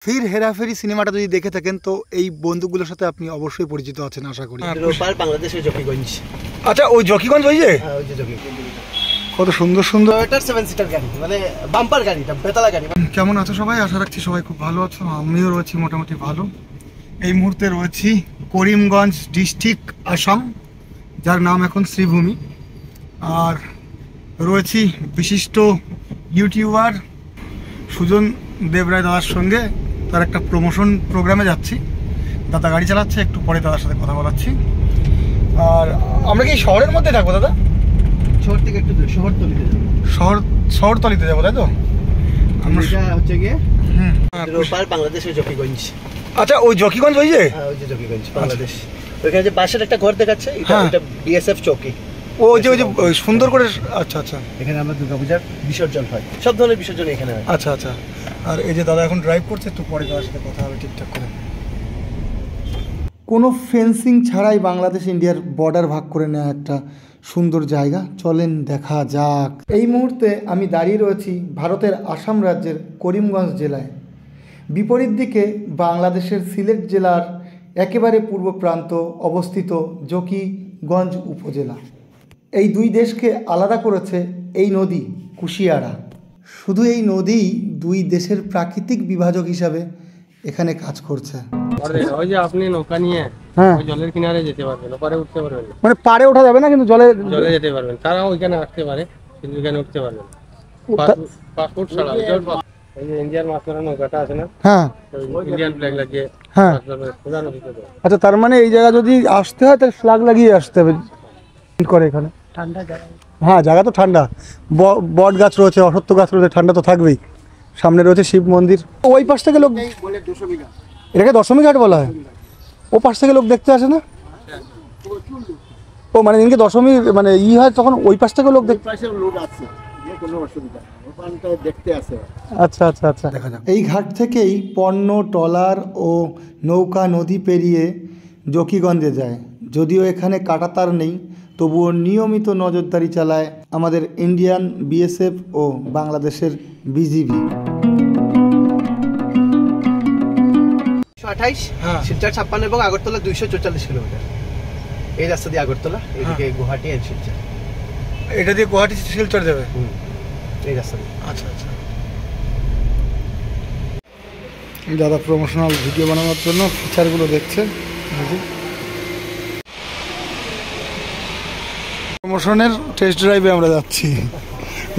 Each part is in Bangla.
ফির হেরাফেরি সিনেমাটা যদি দেখে থাকেন তো এই বন্ধুগুলোর সাথে আপনি অবশ্যই পরিচিত আছেন আশা করি। বাংলাদেশের জকিগঞ্জ। আচ্ছা, ওই জকিগঞ্জ ওই যে কত সুন্দর সুন্দর টয়োটার 7 সিটার গাড়ি, মানে বাম্পার গাড়িটা, বেতালা গাড়ি। কেমন আছো সবাই? আশা রাখছি সবাই খুব ভালো আছো, আমিও রয়েছি মোটামুটি ভালো। এই মুহূর্তে রয়েছি করিমগঞ্জ ডিস্ট্রিক্ট, আসাম, যার নাম এখন শ্রীভূমি। আর রয়েছি বিশিষ্ট ইউটিউবার সুজন দেবরায় দাদার সঙ্গে। তার একটা প্রমোশন প্রোগ্রামে যাচ্ছি। দাদা গাড়ি চালাচ্ছে, একটু পরে দাদার সাথে কথা বলাচ্ছি। আর আমরা কি শহরের মধ্যে থাকবো দাদা? শহর থেকে একটু শহরতলিতে যাবো। শহরতলিতে যাবো, তাই তো? আমরা হচ্ছে গিয়ে বাংলাদেশের জকিগঞ্জ। আচ্ছা, ওই জকিগঞ্জ ওই যে জকিগঞ্জ বাংলাদেশ। ওইখানে যে পাশের একটা ঘর দেখাচ্ছে, এটা বিএসএফ চৌকি। ওই যে সুন্দর করে। আচ্ছা আচ্ছা, এখানে আমরা দুর্গাপূজার বিসর্জন হয়, সব ধরনের বিসর্জন এখানে হয়। আচ্ছা আচ্ছা। আর এই যে দাদা এখন ড্রাইভ করছে, একটু পরে দাদার সাথে কথা হবে ঠিকঠাক করে। কোনো ফেন্সিং ছাড়াই বাংলাদেশ ইন্ডিয়ার বর্ডার ভাগ করে নেওয়া একটা সুন্দর জায়গা, চলেন দেখা যাক। এই মুহূর্তে আমি দাঁড়িয়ে রয়েছি ভারতের আসাম রাজ্যের করিমগঞ্জ জেলায়। বিপরীত দিকে বাংলাদেশের সিলেট জেলার একেবারে পূর্ব প্রান্ত অবস্থিত জকিগঞ্জ উপজেলা। এই দুই দেশকে আলাদা করেছে এই নদী কুশিয়ারা। শুধু এই নদী দুই দেশের প্রাকৃতিক বিভাজক হিসাবে এখানে কাজ করছে। ওই যে আপনি নৌকা নিয়ে জলের কিনারে যেতে পারবেন, ওপারে উঠতে পারবেন। মানে পাড়ে ওঠা যাবে না, কিন্তু জলে যেতে পারবেন। তারা ওইখানে আসতে পারে, কিন্তু এখানে উঠতে পারবেন পাসপোর্ট ছাড়া। ওই যে ইন্ডিয়ান মাছধরা নৌকাটা আছে না, হ্যাঁ, ইন্ডিয়ান ফ্ল্যাগ লাগিয়ে। হ্যাঁ, আচ্ছা, তার মানে এই জায়গা যদি আসতে হয় তাহলে ফ্ল্যাগ লাগিয়ে আসতে হবে করে। এখানে ঠান্ডা জায়গা, হ্যাঁ, জায়গা তো ঠান্ডা। বট গাছ রয়েছে, অশ্বত্থ গাছ রয়েছে, ঠান্ডা তো থাকবেই। সামনে রয়েছে শিব মন্দির। ওই পাশ থেকে লোক, এটাকে দশমী ঘাট বলা হয়। ও পাশ থেকে লোক দেখতে আসে না? ও মানে দিনকে দশমী মানে হয়, তখন ওই পাশ থেকে লোক দেখতে আসে। আচ্ছা আচ্ছা আচ্ছা, দেখা যাক। এই ঘাট থেকেই পণ্য ট্রলার ও নৌকা নদী পেরিয়ে জকিগঞ্জে যায়। যদিও এখানে কাঁটাতার নেই, তবুও নিয়মিত নজরদারি চালায় আমাদের ইন্ডিয়ান বিএসএফ ও বাংলাদেশের বিজিবি। 128, শিলচর 56 এবং আগরতলা 244 কিলোমিটার। এই রাস্তা দিয়ে আগরতলা, এদিকে গুয়াহাটি আর শিলচর। এটা দিয়ে গুয়াহাটি শিলচর যাবে এই রাস্তা দিয়ে। আচ্ছা আচ্ছা। দাদা প্রমোশনাল ভিডিও বানানোর জন্য ফিচারগুলো দেখছে। প্রমোশনের টেস্ট ড্রাইভে আমরা যাচ্ছি।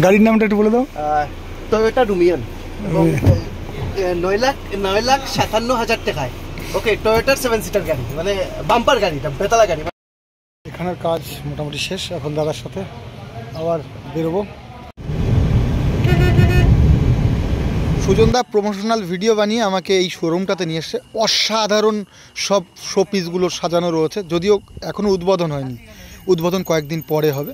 গাড়ির নামটা একটু বলে দাও। টয়োটা রুমিয়ান, এবং 9,57,000 টাকায়। ওকে, টয়োটার 7 সিটার গাড়ি, মানে বাম্পার গাড়িটা, বেতালা গাড়ি। এখানের কাজ মোটামুটি শেষ, এখন দাদার সাথে আবার বেরোবো। সুজনদা প্রমোশনাল ভিডিও বানিয়ে আমাকে এই শোরুমটাতে নিয়ে এসছে। অসাধারণ সব শোপিসগুলো সাজানো রয়েছে, যদিও এখনও উদ্বোধন হয়নি, উদ্বোধন কয়েকদিন পরে হবে।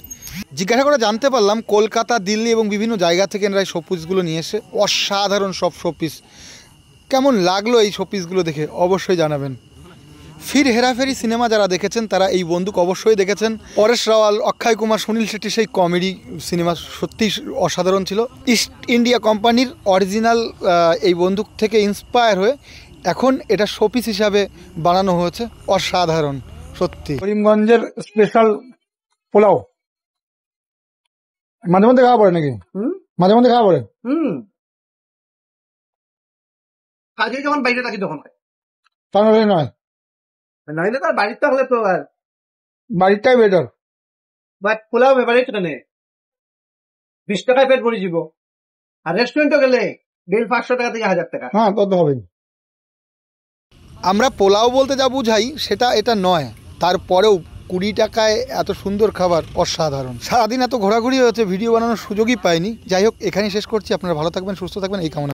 জিজ্ঞাসা করে জানতে পারলাম কলকাতা, দিল্লি এবং বিভিন্ন জায়গা থেকে এনারা এই শোপিসগুলো নিয়ে এসে। অসাধারণ সব শোপিস। কেমন লাগলো এই শোপিসগুলো দেখে অবশ্যই জানাবেন। ফির হেরাফেরি সিনেমা যারা দেখেছেন তারা এই বন্দুক অবশ্যই দেখেছেন। পরেশ রাওয়াল, অক্ষয় কুমার, সুনীল শেট্টি সেই কমেডি সিনেমা সত্যিই অসাধারণ ছিল। ইস্ট ইন্ডিয়া কোম্পানির অরিজিনাল এই বন্দুক থেকে ইন্সপায়ার হয়ে এখন এটা শোপিস হিসাবে বানানো হয়েছে। অসাধারণ সত্যি। করিমগঞ্জের স্পেশাল পোলাও মাঝে মধ্যে খাওয়া পড়ে নাকি? মাঝে মধ্যে খাওয়া পড়ে। কাজে যখন বাইরে থাকি তখন তাহলে নয়, নাইলে তার বাড়িতে হলে তো আর বাড়িরটাই বেটার। বাট পোলাও ব্যাপারে কেন 20 টাকায় পেট ভরে যাব। আর রেস্টুরেন্টে গেলে বিল 500 টাকা থেকে 1000 টাকা। হ্যাঁ, কত হবে? আমরা পোলাও বলতে যা বুঝাই সেটা এটা নয়, তারপরেও 20 টাকায় এত সুন্দর খাবার অসাধারণ। সারাদিন এত ঘোরাঘুরি হয়েছে, ভিডিও বানানোর সুযোগই পাইনি। যাই হোক, এখানেই শেষ করছি। আপনারা ভালো থাকবেন, সুস্থ থাকবেন এই কামনা।